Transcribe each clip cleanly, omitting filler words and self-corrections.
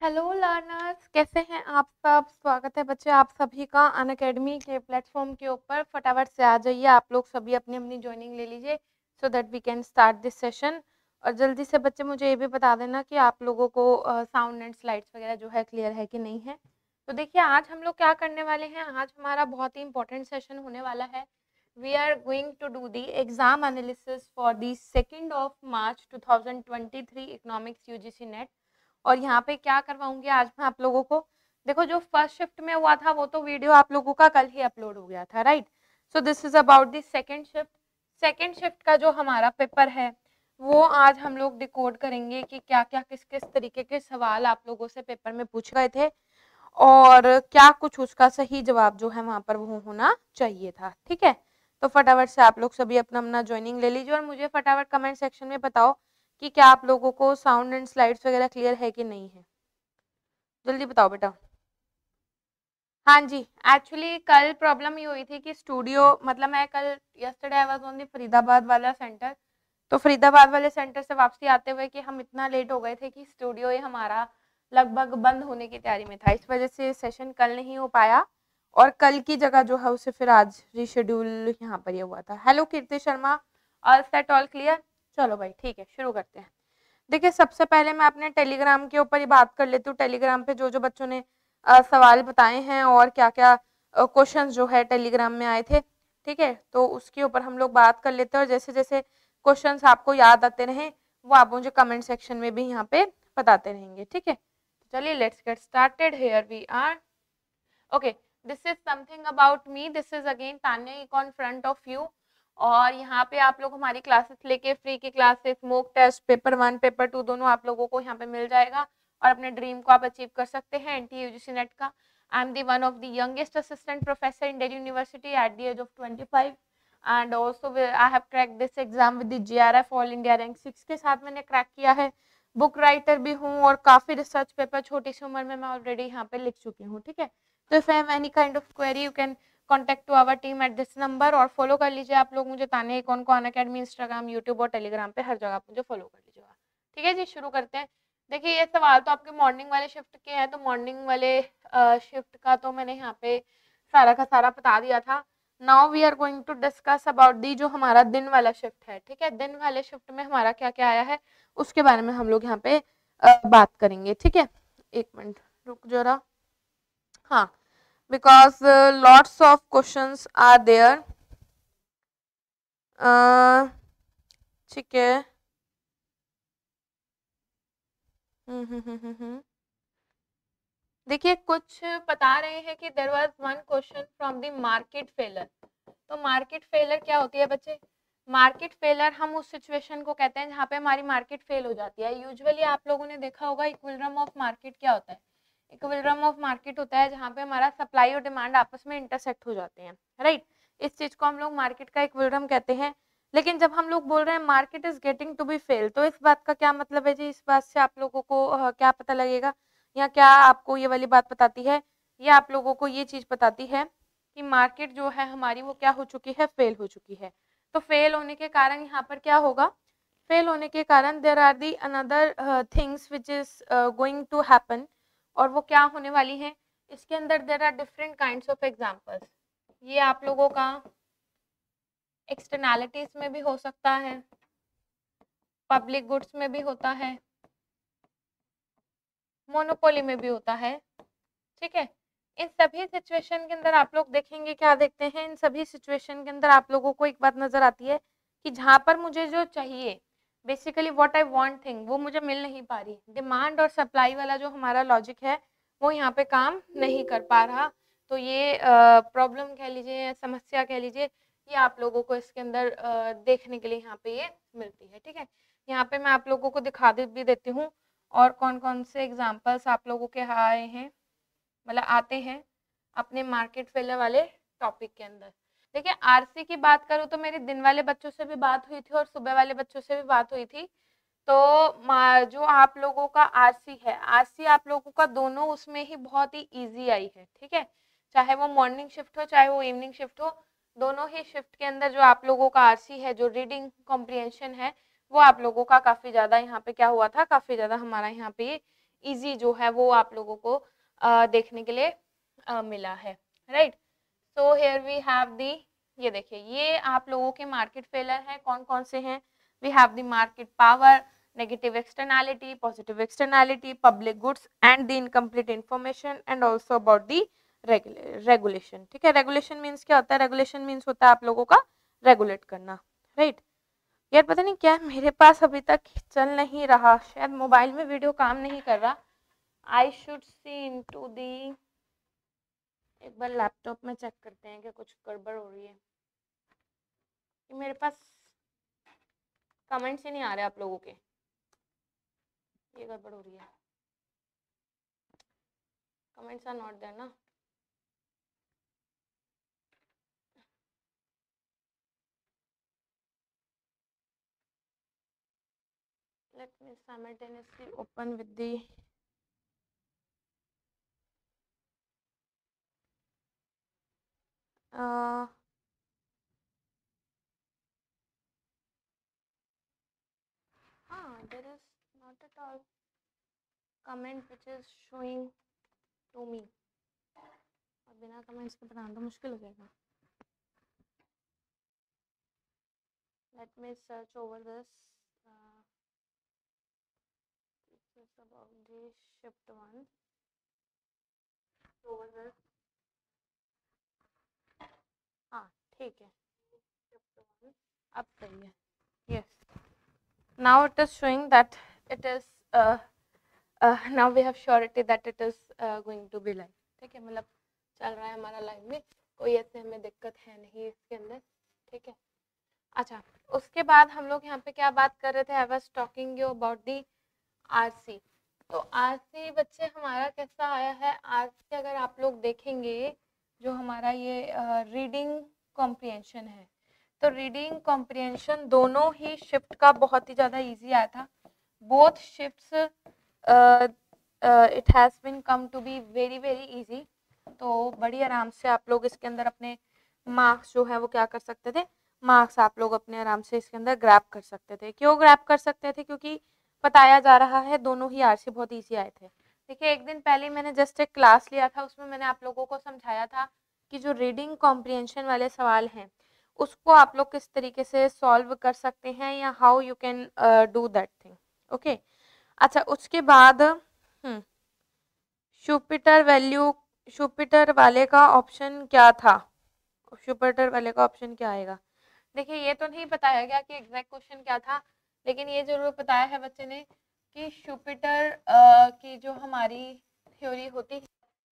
Hello learners, कैसे हैं आप सब। स्वागत है बच्चे आप सभी का अनअकैडमी के प्लेटफॉर्म के ऊपर। फटाफट से आ जाइए आप लोग सभी, अपनी अपनी ज्वाइनिंग ले लीजिए so that we can start this session. और जल्दी से बच्चे मुझे ये भी बता देना कि आप लोगों को साउंड एंड स्लाइड्स वगैरह जो है क्लियर है कि नहीं है। तो देखिए आज हम लोग क्या करने वाले हैं, आज हमारा बहुत ही इंपॉर्टेंट सेशन होने वाला है। We are going to do the exam analysis for the 2 March 2023 economics UGC NET. और यहाँ पे क्या करवाऊंगी आज मैं आप लोगों को। देखो जो फर्स्ट शिफ्ट में हुआ था वो तो वीडियो आप लोगों का कल ही अपलोड हो गया था, right. So this is about the second shift. Second shift का जो हमारा पेपर है वो आज हम लोग डिकोड करेंगे कि क्या क्या किस किस तरीके के सवाल आप लोगों से पेपर में पूछे गए थे और क्या कुछ उसका सही जवाब जो है वहां पर वो होना चाहिए था। ठीक है, तो फटाफट से आप लोग सभी अपना अपना ज्वाइनिंग ले लीजिए और मुझे फटाफट कमेंट सेक्शन में बताओ कि क्या आप लोगों को साउंड एंड स्लाइड्स वगैरह क्लियर है कि नहीं है। जल्दी बताओ बेटा। हाँ जी, एक्चुअली कल प्रॉब्लम ये हुई थी कि स्टूडियो मतलब मैं कल yesterday I was on the Faridabad वाला सेंटर। तो फरीदाबाद वाले सेंटर से वापसी आते हुए कि हम इतना लेट हो गए थे कि स्टूडियो ये हमारा लगभग बंद होने की तैयारी में था, इस वजह से सेशन कल नहीं हो पाया और कल की जगह जो है उसे फिर आज रीशेड्यूल यहाँ पर ये हुआ था। Hello Kirti Sharma, all set all clear. चलो भाई ठीक है, शुरू करते हैं। देखिए सबसे पहले मैं अपने टेलीग्राम के ऊपर ही बात कर लेती हूँ। टेलीग्राम पे जो जो बच्चों ने सवाल बताए हैं और क्या क्या क्वेश्चंस जो है टेलीग्राम में आए थे, ठीक है, तो उसके ऊपर हम लोग बात कर लेते हैं और जैसे जैसे क्वेश्चंस आपको याद आते रहे वो आप मुझे कमेंट सेक्शन में भी यहाँ पे बताते रहेंगे। ठीक है, चलिए let's get started. Here we are. Okay, this is something about me. This is again Tanya econ front of you. और यहाँ पे आप लोग हमारी क्लासेस लेके फ्री की classes, mock test, paper 1 paper 2 दोनों आप लोगों को यहाँ पे मिल जाएगा और अपने ड्रीम को आप अचीव कर सकते हैं एनटीए यूजीसी नेट का। I am the one of the youngest assistant professor in Delhi university at the age of 25 and also I have crack this exam with the JRF all India rank 6 के साथ मैंने crack किया है। Book writer भी हूँ और काफी research paper छोटी सी उम्र में मैं ऑलरेडी यहाँ पे लिख चुकी हूँ। ठीक है, तो if have any kind of query you can contact to our team at this number. और फॉलो कर लीजिए आप लोग मुझे तान्या इकॉन को अनअकैडमी, इंस्टाग्राम, यूट्यूब और टेलीग्राम पे हर जगह आप मुझे फॉलो कर लीजिएगा। ठीक है जी, शुरू करते हैं। देखिए ये सवाल तो आपके मॉर्निंग वाले शिफ्ट के हैं, तो मॉर्निंग वाले शिफ्ट का तो मैंने यहाँ पे सारा का सारा बता दिया था। Now we are going to discuss about the जो हमारा दिन वाला शिफ्ट है। ठीक है, दिन वाले शिफ्ट में हमारा क्या क्या आया है उसके बारे में हम लोग यहाँ पे बात करेंगे। ठीक है, एक मिनट रुक जरा। हाँ, because lots of questions are there। ठीक है। देखिए कुछ बता रहे हैं कि there was one question from the market failure. तो मार्केट फेलर क्या होती है बच्चे? मार्केट फेलर हम उस सिचुएशन को कहते हैं जहाँ पे हमारी मार्केट फेल हो जाती है। यूजुअली आप लोगों ने देखा होगा इक्विलिब्रियम ऑफ मार्केट क्या होता है। इक्विलिब्रियम ऑफ मार्केट होता है जहाँ पे हमारा सप्लाई और डिमांड आपस में इंटरसेक्ट हो जाते हैं, राइट। इस चीज को हम लोग मार्केट का इक्विलिब्रियम कहते हैं। लेकिन जब हम लोग बोल रहे हैं market is getting to be fail, तो इस बात का क्या मतलब है जी? इस बात से आप लोगों को क्या पता लगेगा या क्या आपको ये वाली बात बताती है? ये आप लोगों को ये चीज बताती है कि मार्केट जो है हमारी वो क्या हो चुकी है, फेल हो चुकी है। तो फेल होने के कारण यहाँ पर क्या होगा? फेल होने के कारण there are the another things which is going to happen. और वो क्या होने वाली है? इसके अंदर there are different kinds of examples. ये आप लोगों का एक्सटर्नैलिटीज में भी हो सकता है, पब्लिक गुड्स में भी होता है, मोनोपोली में भी होता है। ठीक है, इन सभी सिचुएशन के अंदर आप लोग देखेंगे, क्या देखते हैं, इन सभी सिचुएशन के अंदर आप लोगों को एक बात नजर आती है कि जहां पर मुझे जो चाहिए, basically what I want thing, वो मुझे मिल नहीं पा रही। डिमांड और सप्लाई वाला जो हमारा लॉजिक है वो यहाँ पे काम नहीं कर पा रहा। तो ये प्रॉब्लम कह लीजिए, समस्या कह लीजिए, ये आप लोगों को इसके अंदर देखने के लिए यहाँ पे ये मिलती है। ठीक है, यहाँ पे मैं आप लोगों को दिखा भी देती हूँ और कौन कौन से एग्जाम्पल्स आप लोगों के आए हैं, मतलब आते हैं अपने मार्केट फेलर वाले टॉपिक के अंदर। देखिए आरसी की बात करूँ तो मेरे दिन वाले बच्चों से भी बात हुई थी और सुबह वाले बच्चों से भी बात हुई थी। तो जो आप लोगों का आरसी है, आरसी आप लोगों का दोनों उसमें ही बहुत ही इजी आई है। ठीक है, चाहे वो मॉर्निंग शिफ्ट हो चाहे वो इवनिंग शिफ्ट हो, दोनों ही शिफ्ट के अंदर जो आप लोगों का आरसी है, जो रीडिंग कॉम्प्रिहेंशन है, वो आप लोगों का काफी ज्यादा यहाँ पे क्या हुआ था, काफी ज्यादा हमारा यहाँ पे इजी जो है वो आप लोगों को देखने के लिए मिला है, right. So here we have the, ये देखिए ये आप लोगों के मार्केट फेलर हैं, कौन कौन से हैं। We have the market power, negative externality, positive externality, public goods and the incomplete information and also about the regulation। ठीक है, रेगुलेशन मीन्स क्या होता है, रेगुलेशन मीन्स होता है आप लोगों का रेगुलेट करना, राइट। यार पता नहीं क्या मेरे पास अभी तक चल नहीं रहा, शायद मोबाइल में वीडियो काम नहीं कर रहा। I should see into the, एक बार लैपटॉप में चेक करते हैं कि कुछ गड़बड़ हो रही है। मेरे पास कमेंट्स ही नहीं आ रहे आप लोगों के, ये गड़बड़ हो रही है, कमेंट्स आर नॉट देयर ना। Let me simultaneously open with the there is not at all comment which is showing to me। और बिना कमेंट्स के बनाना तो मुश्किल हो जाएगा। Let me search over this। This is about the shift one over this। हाँ ठीक है, shift one अब सही है। Yes, now it is showing that it is now we have surety that it is going to be live। ठीक है, मतलब चल रहा है हमारा लाइव में, कोई ऐसे हमें दिक्कत है नहीं इसके अंदर, ठीक है। अच्छा, उसके बाद हम लोग यहाँ पे क्या बात कर रहे थे, I was talking you about the RC. तो आरसी बच्चे हमारा कैसा आया है, आरसी अगर आप लोग देखेंगे जो हमारा ये रीडिंग कॉम्प्रिहेंशन है, तो रीडिंग कॉम्प्रिहेंशन दोनों ही शिफ्ट का बहुत ही ज़्यादा इजी आया था। Both shifts it has been come to be very very easy. तो बड़ी आराम से आप लोग इसके अंदर अपने मार्क्स जो है वो क्या कर सकते थे, मार्क्स आप लोग अपने आराम से इसके अंदर ग्रैब कर सकते थे। क्यों ग्रैब कर सकते थे, क्योंकि बताया जा रहा है दोनों ही आरसी बहुत इजी आए थे। देखिए एक दिन पहले मैंने जस्ट एक क्लास लिया था, उसमें मैंने आप लोगों को समझाया था कि जो रीडिंग कॉम्प्रिहेंशन वाले सवाल हैं उसको आप लोग किस तरीके से सॉल्व कर सकते हैं या how you can do that thing, okay. अच्छा, उसके बाद शुपिटर वैल्यू, शुपिटर वाले का ऑप्शन क्या था, शुपिटर वाले का ऑप्शन क्या आएगा। देखिए ये तो नहीं बताया गया कि एग्जैक्ट क्वेश्चन क्या था, लेकिन ये जरूर बताया है बच्चे ने कि शुपिटर की जो हमारी थ्योरी होती है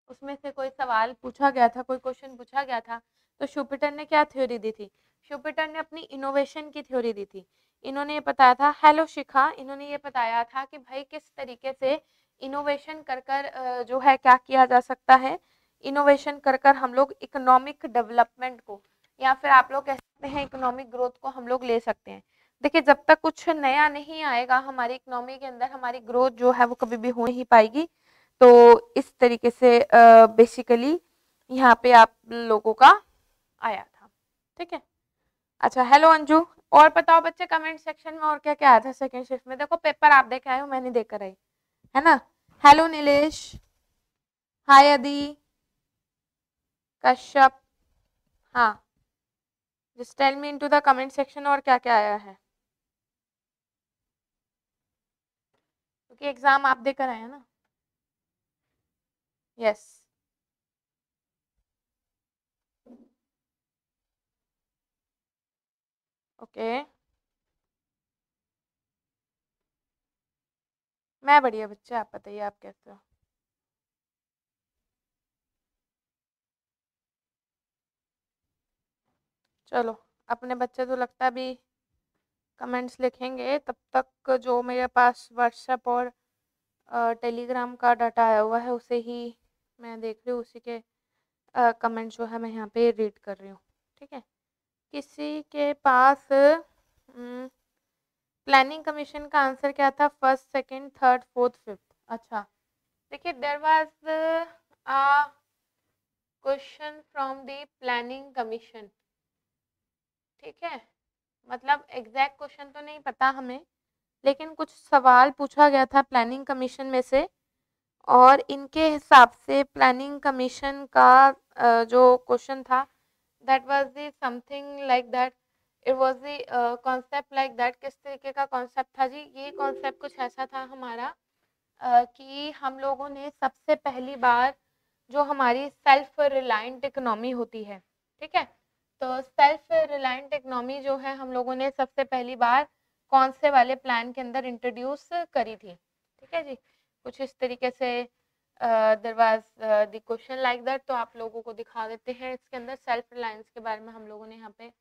उसमें से कोई सवाल पूछा गया था, कोई क्वेश्चन पूछा गया था, तो शुपिटर ने क्या थ्योरी दी थी, शुपिटर ने अपनी इनोवेशन की थ्योरी दी थी। इन्होंने ये बताया था, हेलो शिखा, इन्होंने ये बताया था कि भाई किस तरीके से इनोवेशन कर कर जो है क्या किया जा सकता है, इनोवेशन कर कर हम लोग इकोनॉमिक डेवलपमेंट को या फिर आप लोग कह सकते हैं इकोनॉमिक ग्रोथ को हम लोग ले सकते हैं। देखिए जब तक कुछ नया नहीं आएगा हमारी इकोनॉमी के अंदर, हमारी ग्रोथ जो है वो कभी भी हो नहीं पाएगी। तो इस तरीके से बेसिकली यहाँ पे आप लोगों का आया था, ठीक है। अच्छा, हेलो अंजू, और बताओ बच्चे कमेंट सेक्शन में और क्या क्या आया था सेकंड शिफ्ट में। देखो पेपर आप देख आए हो, मैंने देख कर आई है ना। हेलो नीलेश, हाय अदी, कश्यप, हाँ just tell me into the comment section और क्या क्या आया है, क्योंकि एग्जाम आप देकर आए हैं ना। यस ओके, मैं बढ़िया बच्चे, आप बताइए आप कैसे हो। चलो अपने बच्चे तो लगता है अभी कमेंट्स लिखेंगे, तब तक जो मेरे पास व्हाट्सएप और टेलीग्राम का डाटा आया हुआ है उसे ही मैं देख रही हूँ, उसी के कमेंट जो है मैं यहाँ पे रीड कर रही हूँ, ठीक है। किसी के पास प्लानिंग कमीशन का आंसर क्या था, first second third fourth fifth. अच्छा देखिए there was a question from the planning commission, ठीक है। मतलब एग्जैक्ट क्वेश्चन तो नहीं पता हमें, लेकिन कुछ सवाल पूछा गया था प्लानिंग कमीशन में से और इनके हिसाब से प्लानिंग कमीशन का जो क्वेश्चन था that was the something like that, it was the concept like that. किस तरीके का कॉन्सेप्ट था जी? ये कॉन्सेप्ट कुछ ऐसा था हमारा कि हम लोगों ने सबसे पहली बार जो हमारी सेल्फ रिलायंट इकोनॉमी होती है, ठीक है, तो सेल्फ रिलायंट इकोनॉमी जो है हम लोगों ने सबसे पहली बार कौन से वाले प्लान के अंदर इंट्रोड्यूस करी थी, ठीक है जी। कुछ इस तरीके से there was the question like that. तो आप लोगों को दिखा देते हैं इसके अंदर सेल्फ रिलायंस के बारे में हम लोगों ने यहाँ पे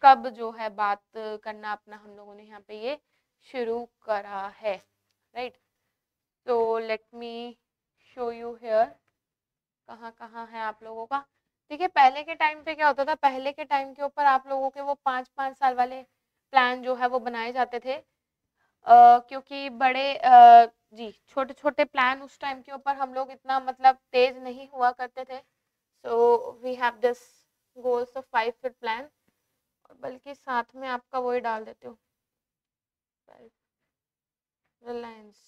कब जो है बात करना अपना हम लोगों ने यहाँ पे ये शुरू करा है, राइट। तो late me show you here कहाँ कहाँ है आप लोगों का। देखिए पहले के टाइम पे क्या होता था, पहले के टाइम के ऊपर आप लोगों के वो 5-5 साल वाले प्लान जो है वो बनाए जाते थे, क्योंकि बड़े जी छोटे छोटे प्लान उस टाइम के ऊपर हम लोग इतना मतलब तेज नहीं हुआ करते थे। So we have this goals of 5 year plan, बल्कि साथ में आपका वही डाल देते हो रिलायंस।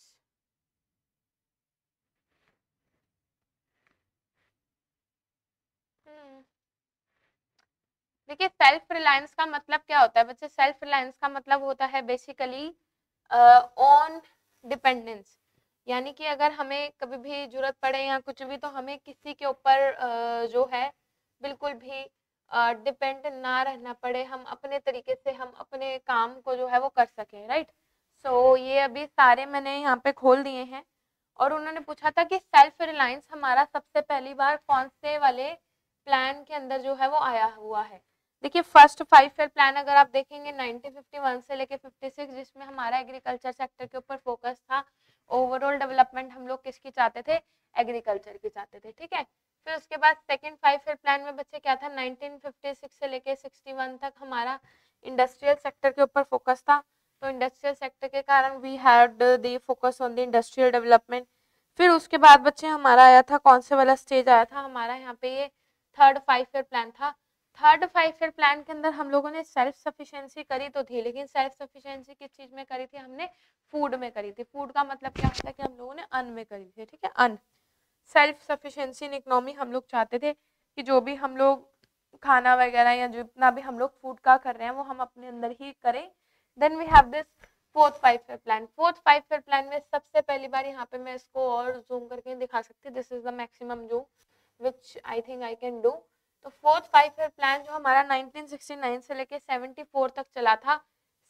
देखिए सेल्फ रिलायंस का मतलब क्या होता है बच्चे? सेल्फ रिलायंस का मतलब होता है बेसिकली ऑन डिपेंडेंस, यानी कि अगर हमें कभी भी जरूरत पड़े या कुछ भी तो हमें किसी के ऊपर जो है बिल्कुल भी डिपेंड ना रहना पड़े, हम अपने तरीके से हम अपने काम को जो है वो कर सकें, राइट। सो ये अभी सारे मैंने यहाँ पे खोल दिए हैं और उन्होंने पूछा था कि सेल्फ रिलायंस हमारा सबसे पहली बार कौन से वाले प्लान के अंदर जो है वो आया हुआ है। देखिए फर्स्ट 5 ईयर प्लान अगर आप देखेंगे 1951 से लेके 56, जिसमें हमारा एग्रीकल्चर सेक्टर के ऊपर फोकस था। ओवरऑल डेवलपमेंट हम लोग किसकी चाहते थे? एग्रीकल्चर की चाहते थे, ठीक है। फिर उसके बाद सेकंड 5 ईयर प्लान में बच्चे क्या था, 1956 से लेके 61 तक हमारा इंडस्ट्रियल सेक्टर के ऊपर फोकस था। तो इंडस्ट्रियल सेक्टर के कारण we had the focus on the industrial development. फिर उसके बाद बच्चे हमारा आया था कौन से वाला स्टेज आया था हमारा यहाँ पे, ये थर्ड 5 ईयर प्लान था। थर्ड 5 ईयर प्लान के अंदर हम लोगों ने सेल्फ सफिशिएंसी करी तो थी, लेकिन सेल्फ सफिशिएंसी किस चीज में करी थी? हमने फूड में करी थी। फूड का मतलब क्या होता है कि हम लोगों ने अन्न में करी थी, ठीक है, अन्न। सेल्फ सफिशिएंसी इन इकोनॉमी हम लोग चाहते थे कि जो भी हम लोग खाना वगैरह या जितना भी हम लोग फूड का कर रहे हैं वो हम अपने अंदर ही करें। Then we have this fourth 5 year plan. Fourth 5 year plan में सबसे पहली बार यहाँ पे मैं इसको और जूम करके दिखा सकती हूँ, दिस इज द मैक्सिमम जो which I think I can do. तो फोर्थ 5 ईयर प्लान जो हमारा 1969 से लेके 74 तक चला था,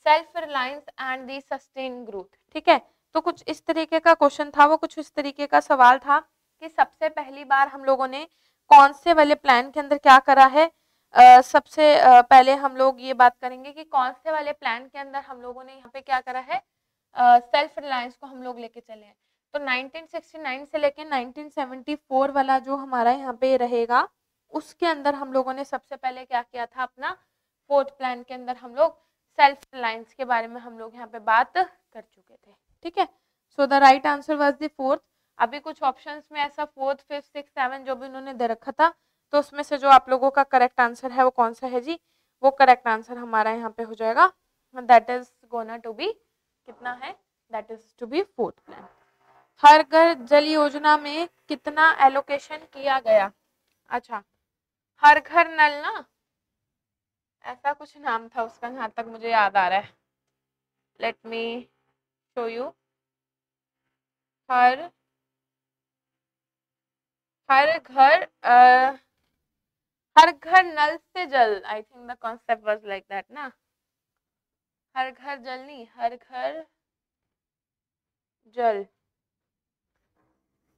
self reliance and the sustain growth, ठीक है। तो कुछ इस तरीके का क्वेश्चन था, वो कुछ इस तरीके का सवाल था कि सबसे पहली बार हम लोगों ने कौन से वाले प्लान के अंदर क्या करा है। सबसे पहले हम लोग ये बात करेंगे कि कौन से वाले प्लान के अंदर हम लोगों ने यहाँ पे क्या करा है, सेल्फ रिलायंस को हम लोग लेके चले हैं। तो 1969 से लेके 1974 वाला जो हमारा यहाँ पे रहेगा, उसके अंदर हम लोगों ने सबसे पहले क्या किया था, अपना फोर्थ प्लान के अंदर हम लोग सेल्फ रिलायंस के बारे में हम लोग यहाँ पे बात कर चुके थे, ठीक है। So the right answer was the fourth. अभी कुछ ऑप्शंस में ऐसा फोर्थ, फिफ्थ, सिक्स, सेवन जो भी उन्होंने दे रखा था, तो उसमें से जो आप लोगों का करेक्ट आंसर है वो कौन सा है जी? वो करेक्ट आंसर हमारा यहाँ पे हो जाएगा, that is gonna to be कितना है, that is to be fourth plan. Har Ghar Jal योजना में कितना एलोकेशन किया गया? अच्छा, हर घर नल ना, ऐसा कुछ नाम था उसका जहां तक मुझे याद आ रहा है। Let me show you. हर हर घर हर घर नल से जल, I think the concept was like that ना। हर घर जल नहीं, हर घर जल।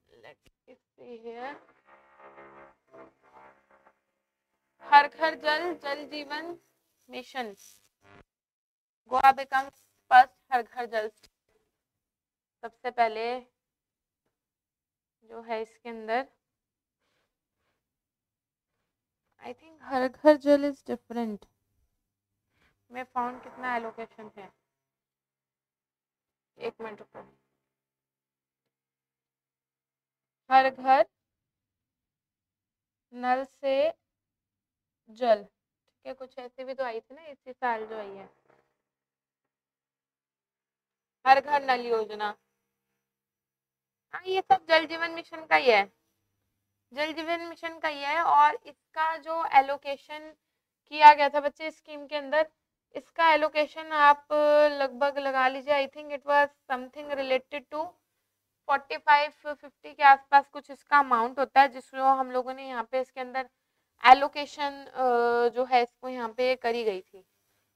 Let me see here. हर घर जल, जल जीवन मिशन, गोवा बिकम्स फर्स्ट हर घर जल। सबसे पहले जो है इसके अंदर आई थिंक हर घर जल इज डिफरेंट। मैं फाउंड कितना एलोकेशन है, एक मिनट रुको। हर घर नल से जल, ठीक है, कुछ ऐसे भी तो आई थी ना इसी साल जो आई है, हर घर नल योजना। हाँ ये सब जल जीवन मिशन का ही है, जल जीवन मिशन का ही है। और इसका जो एलोकेशन किया गया था बच्चे स्कीम के अंदर, इसका एलोकेशन आप लगभग लगा लीजिए, I think it was something related to 45-50 के आसपास कुछ इसका अमाउंट होता है, जिसको हम लोगों ने यहाँ पे इसके अंदर एलोकेशन जो है इसको यहाँ पे करी गई थी।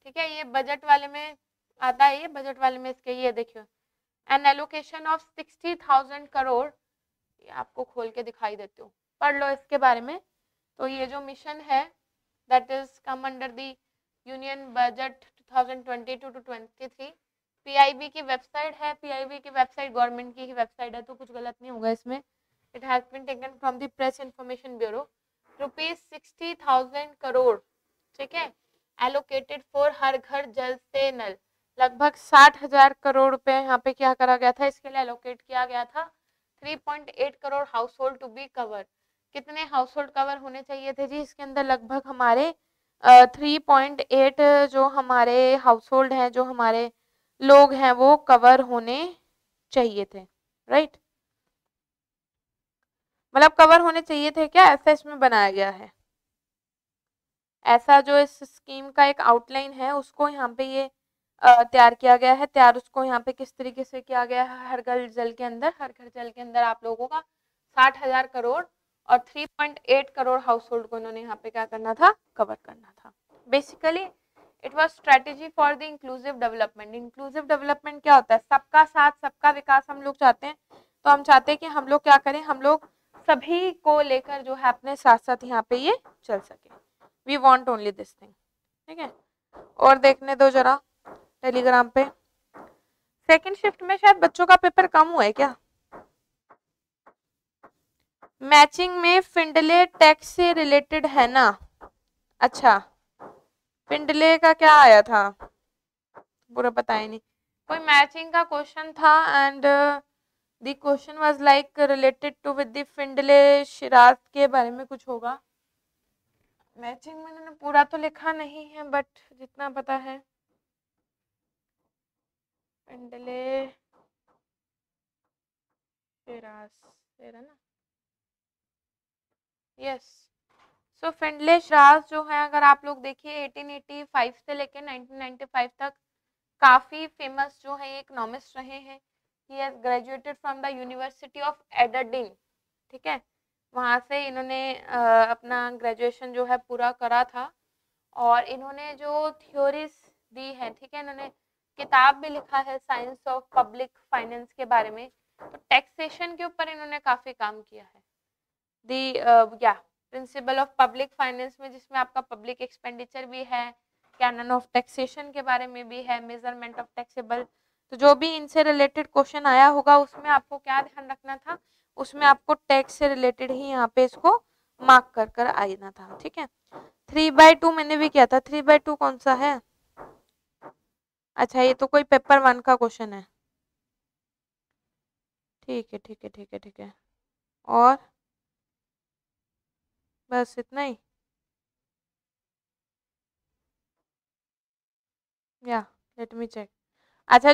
ठीक है, ये बजट वाले में आता है, ये बजट वाले में इसके ये देखियो एन एलोकेशन ऑफ 60,000 करोड़, ये आपको खोल के दिखाई देती हूँ, पढ़ लो इसके बारे में। तो ये जो मिशन है that is come under the union budget 2022 to 23। PIB की वेबसाइट है, पीआईबी की वेबसाइट गवर्नमेंट की ही वेबसाइट है, तो कुछ गलत नहीं होगा इसमें। It has been taken from the press information bureau. ₹60,000 crore, ठीक है, एलोकेटेड फॉर हर घर जल से नल। लगभग 60,000 करोड़ रुपए यहाँ पे क्या करा गया था, इसके लिए एलोकेट किया गया था। 3.8 crore household to be cover. कितने हाउस होल्ड कवर होने चाहिए थे जी इसके अंदर, लगभग हमारे 3.8 जो हमारे हाउस होल्ड हैं, जो हमारे लोग हैं वो कवर होने चाहिए थे, राइट। मतलब कवर होने चाहिए थे क्या, ऐसा इसमें बनाया गया है। ऐसा जो इस स्कीम का एक आउटलाइन है उसको यहाँ पे ये तैयार किया गया है। तैयार उसको यहाँ पे किस तरीके से किया गया है, हर घर जल के अंदर, हर घर जल के अंदर आप लोगों का 60,000 करोड़ और 3.8 करोड़ हाउस होल्ड को इन्होंने यहाँ पे क्या करना था, कवर करना था। Basically it was strategy for the inclusive development. Inclusive development क्या होता है, सबका साथ सबका विकास हम लोग चाहते हैं। तो हम चाहते हैं कि हम लोग क्या करें, हम लोग सभी को लेकर जो है अपने साथ साथ यहाँ पे ये चल सके। We want only this thing, ठीक है। और देखने दो जरा टेलीग्राम पे, सेकंड शिफ्ट में शायद बच्चों का पेपर कम हुआ है क्या। मैचिंग में फिंडले टैक्स से रिलेटेड है ना। अच्छा, फिंडले का क्या आया था पूरा पता ही नहीं। कोई मैचिंग का क्वेश्चन था and the question was like related to with the Findlay Shirras के बारे में कुछ होगा। मैचिंग में इन्होंने पूरा तो लिखा नहीं है बट जितना पता है फिंडले शिराज है ना, यस। सो फिंडले शिराज जो है, अगर आप लोग देखिए 1885 से लेकर 1995 तक काफी फेमस जो है इकोनॉमिस्ट रहे हैं। He has graduated from the university of Aberdeen, ठीक है, वहाँ से इन्होंने अपना ग्रेजुएशन जो है पूरा करा था। और इन्होंने जो थ्योरीज दी है, ठीक है, इन्होंने किताब भी लिखा है साइंस ऑफ पब्लिक फाइनेंस के बारे में। तो टैक्सेशन के ऊपर इन्होंने काफी काम किया है। दी प्रिंसिपल ऑफ पब्लिक फाइनेंस में, जिसमें आपका पब्लिक एक्सपेंडिचर भी है, कैनन ऑफ टैक्सेशन के बारे में भी है, मेजरमेंट ऑफ टैक्सेबल। तो जो भी इनसे रिलेटेड क्वेश्चन आया होगा उसमें आपको क्या ध्यान रखना था, उसमें आपको टैक्स से रिलेटेड ही यहाँ पे इसको मार्क कर कर आना था, ठीक है। 3/2 मैंने भी किया था, 3/2 कौन सा है, अच्छा ये तो कोई पेपर 1 का क्वेश्चन है, ठीक है ठीक है ठीक है ठीक है। और बस इतना ही, या लेट मी चेक। अच्छा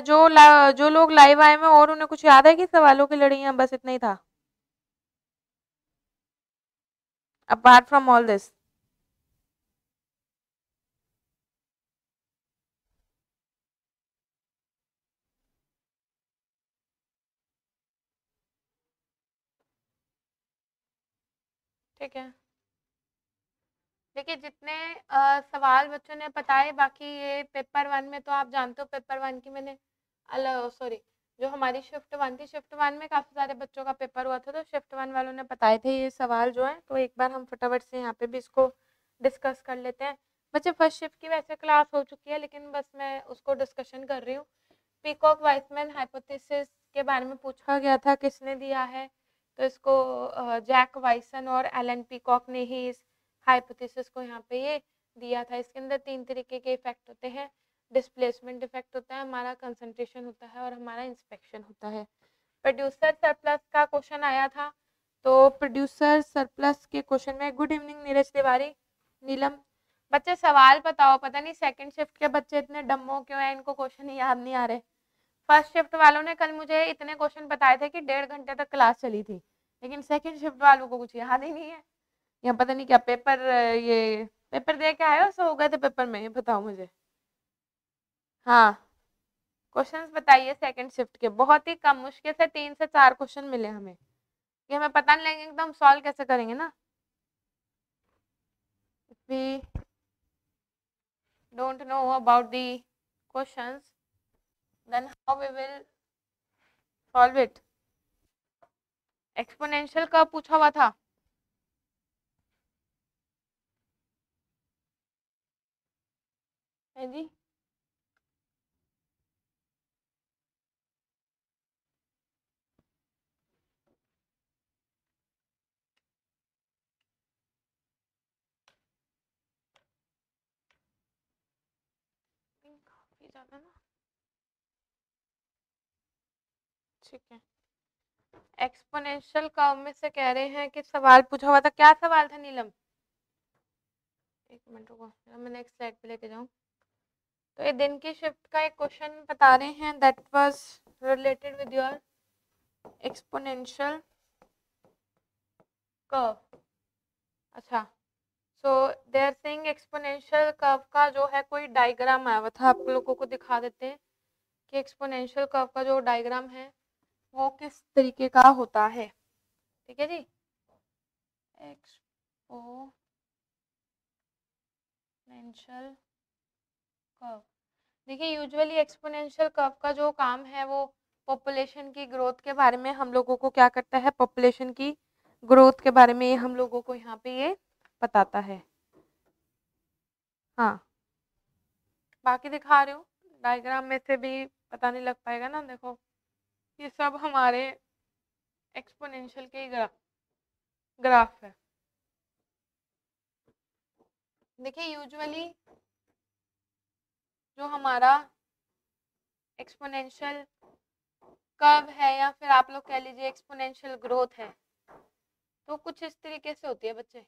जो लोग लाइव आए हैं और उन्हें कुछ याद है कि सवालों की लड़ियां, बस इतना ही था अपार्ट फ्रॉम ऑल दिस। ठीक है, देखिए जितने सवाल बच्चों ने बताए, बाकी ये पेपर 1 में तो आप जानते हो पेपर 1 की मैंने सॉरी, जो हमारी शिफ्ट 1 थी, शिफ्ट 1 में काफ़ी सारे बच्चों का पेपर हुआ था, तो शिफ्ट 1 वालों ने बताए थे ये सवाल जो है। तो एक बार हम फटाफट से यहाँ पे भी इसको डिस्कस कर लेते हैं। बच्चे फर्स्ट शिफ्ट की वैसे क्लास हो चुकी है, लेकिन बस मैं उसको डिस्कशन कर रही हूँ। पीकॉक वाइसमैन हाइपोथेसिस के बारे में पूछा गया था, किसने दिया है, तो इसको जैक वाइसन और एलन पीकॉक ने ही इस हाइपोथेसिस को यहाँ पे ये दिया था। इसके अंदर 3 तरीके के इफेक्ट होते हैं, डिस्प्लेसमेंट इफेक्ट होता है, हमारा कंसंट्रेशन होता है और हमारा इंस्पेक्शन होता है। प्रोड्यूसर सरप्लस का क्वेश्चन आया था, तो प्रोड्यूसर सरप्लस के क्वेश्चन में, गुड इवनिंग नीरज तिवारी, नीलम। बच्चे सवाल बताओ, पता नहीं सेकंड शिफ्ट के बच्चे इतने डम्मो क्यों हैं, इनको क्वेश्चन ही याद नहीं आ रहे। फर्स्ट शिफ्ट वालों ने कल मुझे इतने क्वेश्चन बताए थे कि 1.5 घंटे तक क्लास चली थी, लेकिन सेकंड शिफ्ट वालों को कुछ याद ही नहीं है, या पता नहीं क्या पेपर, ये पेपर दे के आए हो, सो हो गए थे पेपर में, ये बताओ मुझे। हाँ, क्वेश्चंस बताइए सेकंड शिफ्ट के, बहुत ही कम, मुश्किल से 3 से 4 क्वेश्चन मिले हमें, कि हमें पता नहीं लगेगा एकदम सॉल्व कैसे करेंगे ना। We don't know about the questions, then how we will solve it. Exponential का पूछा हुआ था, है जी। काफी ज्यादा ना, ठीक है। एक्सपोनेंशियल कर्व में से कह रहे हैं कि सवाल पूछा हुआ था, क्या सवाल था नीलम? एक मिनट रुको, मैं नेक्स्ट स्लाइड पे लेके जाऊं। तो ये दिन की शिफ्ट का एक क्वेश्चन बता रहे हैं, that was related with your exponential curve. अच्छा, so they are saying exponential curve का जो है कोई डायग्राम आया हुआ था, आप लोगों को दिखा देते हैं कि एक्सपोनेंशियल कर्व का जो डायग्राम है वो किस तरीके का होता है। ठीक है जी, एक्सपोनेंशियल कर्व। देखिए, यूजुअली एक्सपोनेंशियल कर्व का जो काम है वो पॉपुलेशन की ग्रोथ के बारे में हम लोगों को क्या करता है, पॉपुलेशन की ग्रोथ के बारे में हम लोगों को यहाँ पे ये बताता है। हाँ, बाकी दिखा रही हूँ, डायग्राम में से भी पता नहीं लग पाएगा ना। देखो, ये सब हमारे एक्सपोनेंशियल के ग्राफ है। देखिए, यूजुअली जो हमारा एक्सपोनेंशियल कर्व है, या फिर आप लोग कह लीजिए एक्सपोनेंशियल ग्रोथ है, तो कुछ इस तरीके से होती है बच्चे।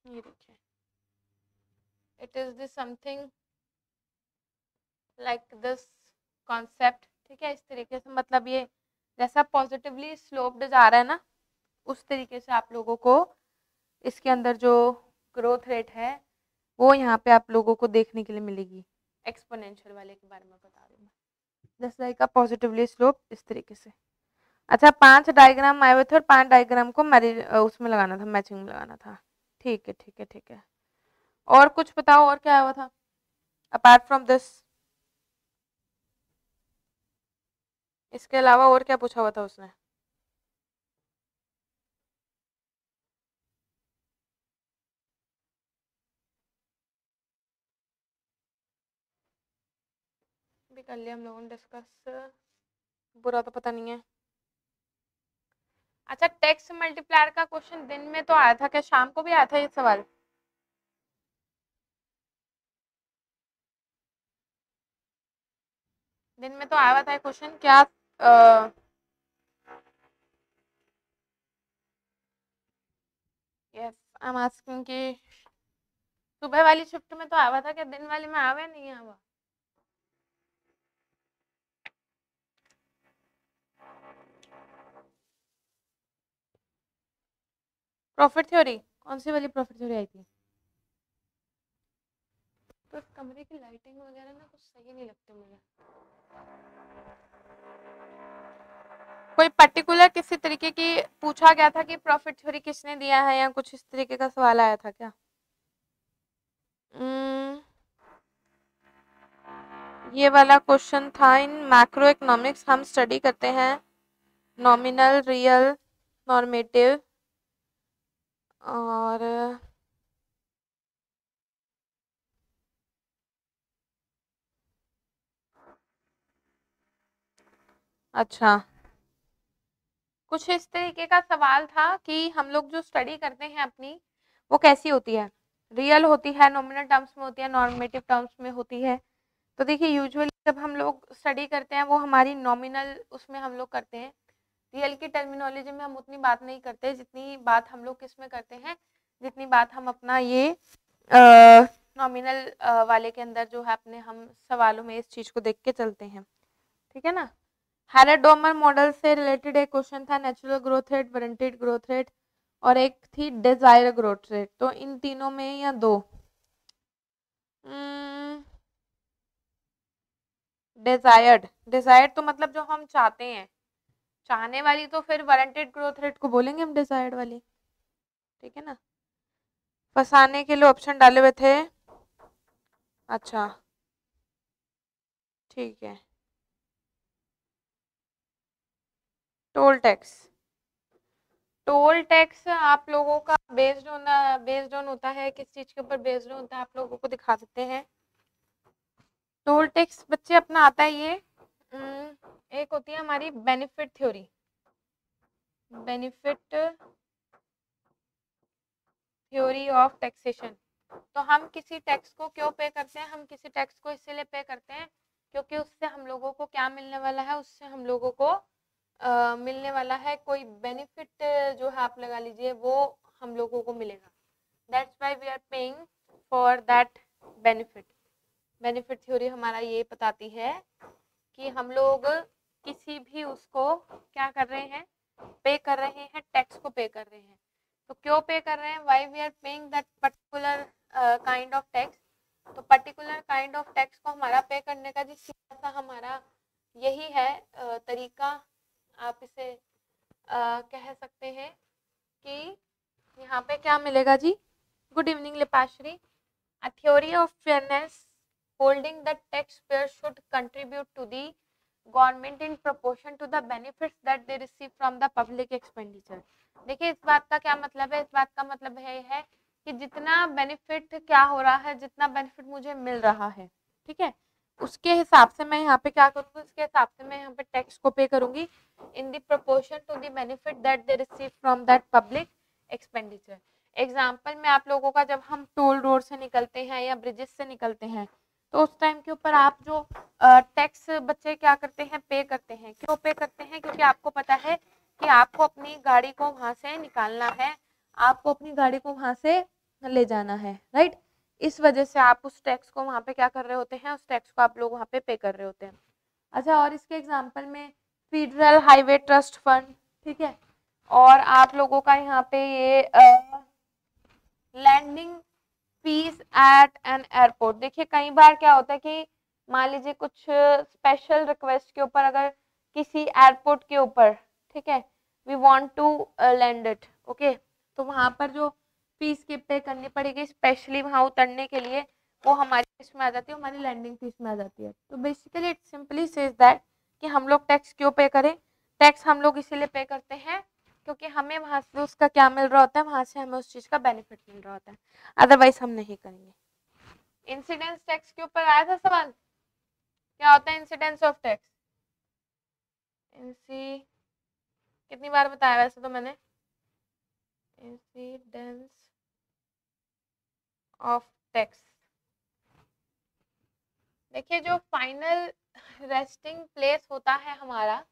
ये देखिए, it is this something like this concept. ठीक है, इस तरीके से, मतलब ये जैसा पॉजिटिवली स्लोप्ड जा रहा है ना, उस तरीके से आप लोगों को इसके अंदर जो ग्रोथ रेट है वो यहाँ पे आप लोगों को देखने के लिए मिलेगी। एक्सपोनेंशियल वाले के बारे में बता रही हूँ, just like a positively slope, इस तरीके से। अच्छा, 5 डायग्राम आए हुए थे और 5 डायग्राम को उसमें लगाना था, मैचिंग में लगाना था। ठीक है, ठीक है, ठीक है। और कुछ बताओ, और क्या आया हुआ था अपार्ट फ्रॉम दिस? इसके अलावा और क्या पूछा हुआ था उसने? भी कर लिया हम लोगों ने डिस्कस, बुरा तो पता नहीं है। अच्छा, टेक्स्ट मल्टीप्लायर का क्वेश्चन दिन में तो आया था, क्या शाम को भी आया था ये सवाल? दिन में तो आया हुआ था क्वेश्चन, क्या यस, आई एम आस्किंग कि सुबह वाली शिफ्ट में तो आया हुआ था, क्या दिन वाली में आया हुआ या नहीं आया हुआ? प्रॉफिट थ्योरी, कौन सी वाली प्रॉफिट थ्योरी आई थी? तो इस कमरे की लाइटिंग वगैरह ना कुछ सही नहीं लगती मुझे। कोई पर्टिकुलर किसी तरीके की पूछा गया था कि प्रॉफिट थ्योरी किसने दिया है, या कुछ इस तरीके का सवाल आया था क्या? ये वाला क्वेश्चन था इन मैक्रो इकोनॉमिक्स, हम स्टडी करते हैं नॉमिनल, रियल, नॉर्मेटिव और अच्छा, कुछ इस तरीके का सवाल था कि हम लोग जो स्टडी करते हैं अपनी, वो कैसी होती है, रियल होती है, नॉमिनल टर्म्स में होती है, नॉर्मेटिव टर्म्स में होती है। तो देखिए, यूजुअली जब हम लोग स्टडी करते हैं वो हमारी नॉमिनल उसमें हम लोग करते हैं, रियल की टर्मिनोलॉजी में हम उतनी बात नहीं करते जितनी बात हम लोग किस में करते हैं, जितनी बात हम अपना ये नॉमिनल वाले के अंदर जो है अपने हम सवालों में इस चीज को देख के चलते हैं, ठीक है ना। हैरेडोमर मॉडल से रिलेटेड एक क्वेश्चन था, natural growth rate, warranted growth rate, और एक थी डिजायर ग्रोथ रेट। तो इन तीनों में या दो, डिजायर्ड, डिजायर्ड तो मतलब जो हम चाहते हैं, चाहने वाली, तो फिर वारंटेड ग्रोथ रेट को बोलेंगे हम डिजायर्ड वाली, ठीक है ना। फंसाने के लिए ऑप्शन डाले हुए थे, अच्छा ठीक है। टोल टैक्स, टोल टैक्स आप लोगों का बेस्ड ऑन होता है, किस चीज के ऊपर बेस्ड होता है आप लोगों को दिखा देते हैं। टोल टैक्स बच्चे अपना आता है ये, एक होती है हमारी benefit theory, benefit theory of taxation. तो हम किसी टैक्स को क्यों पे करते हैं, हम किसी टैक्स को इसीलिए पे करते हैं क्योंकि उससे हम लोगों को क्या मिलने वाला है, उससे हम लोगों को मिलने वाला है कोई बेनिफिट, जो है आप लगा लीजिए वो हम लोगों को मिलेगा। That's why we are paying for that benefit. Benefit theory हमारा ये बताती है कि हम लोग किसी भी उसको क्या कर रहे हैं, पे कर रहे हैं, टैक्स को पे कर रहे हैं। तो क्यों पे कर रहे हैं, why we are paying that particular kind of tax. तो पर्टिकुलर काइंड ऑफ टैक्स को हमारा पे करने का जिस सा हमारा यही है तरीका, आप इसे कह सकते हैं कि यहाँ पे क्या मिलेगा जी। Good evening Lipashree. A theory of fairness holding that taxpayer should contribute to the government in proportion to the benefits that they receive from the public expenditure। देखिए इस बात का क्या मतलब है, इस बात का मतलब है कि जितना बेनिफिट क्या हो रहा है, जितना बेनिफिट मुझे मिल रहा है, ठीक है, उसके हिसाब से मैं यहाँ पे क्या करूँगी, उसके हिसाब से मैं यहाँ पे टैक्स को पे करूंगी in the proportion to the benefit that they receive from that public expenditure. Example में आप लोगों का, जब हम टोल रोड से निकलते हैं या ब्रिजेस से निकलते हैं, तो उस टाइम के ऊपर आप जो टैक्स बच्चे क्या करते हैं, पे करते हैं। क्यों पे करते हैं, क्योंकि आपको पता है कि आपको अपनी गाड़ी को वहां से निकालना है, आपको अपनी गाड़ी को वहां से ले जाना है, राइट। इस वजह से आप उस टैक्स को वहां पे क्या कर रहे होते हैं, उस टैक्स को आप लोग वहां पे कर रहे होते हैं। अच्छा, और इसके एग्जाम्पल में फेडरल हाईवे ट्रस्ट फंड, ठीक है, और आप लोगों का यहाँ पे ये landing fees at an airport. देखिए कई बार क्या होता है कि मान लीजिए कुछ स्पेशल रिक्वेस्ट के ऊपर, अगर किसी एयरपोर्ट के ऊपर, ठीक है, we want to land it, okay, तो वहां पर जो फीस की पे करनी पड़ेगी स्पेशली वहां उतरने के लिए, वो हमारी फीस में आ जाती है, हमारी लैंडिंग फीस में आ जाती है। तो basically it simply says that कि हम लोग टैक्स क्यों पे करें, टैक्स हम लोग इसीलिए पे करते हैं क्योंकि हमें वहां से उसका क्या मिल रहा होता है, वहां से हमें उस चीज का बेनिफिट मिल रहा होता है, अदरवाइज हम नहीं करेंगे। इंसिडेंस टैक्स के ऊपर आया था सवाल, क्या होता है इंसिडेंस ऑफ टैक्स, इंसी कितनी बार बताया वैसे तो मैंने, इंसिडेंस ऑफ टैक्स। देखिए जो फाइनल रेस्टिंग प्लेस होता है हमारा,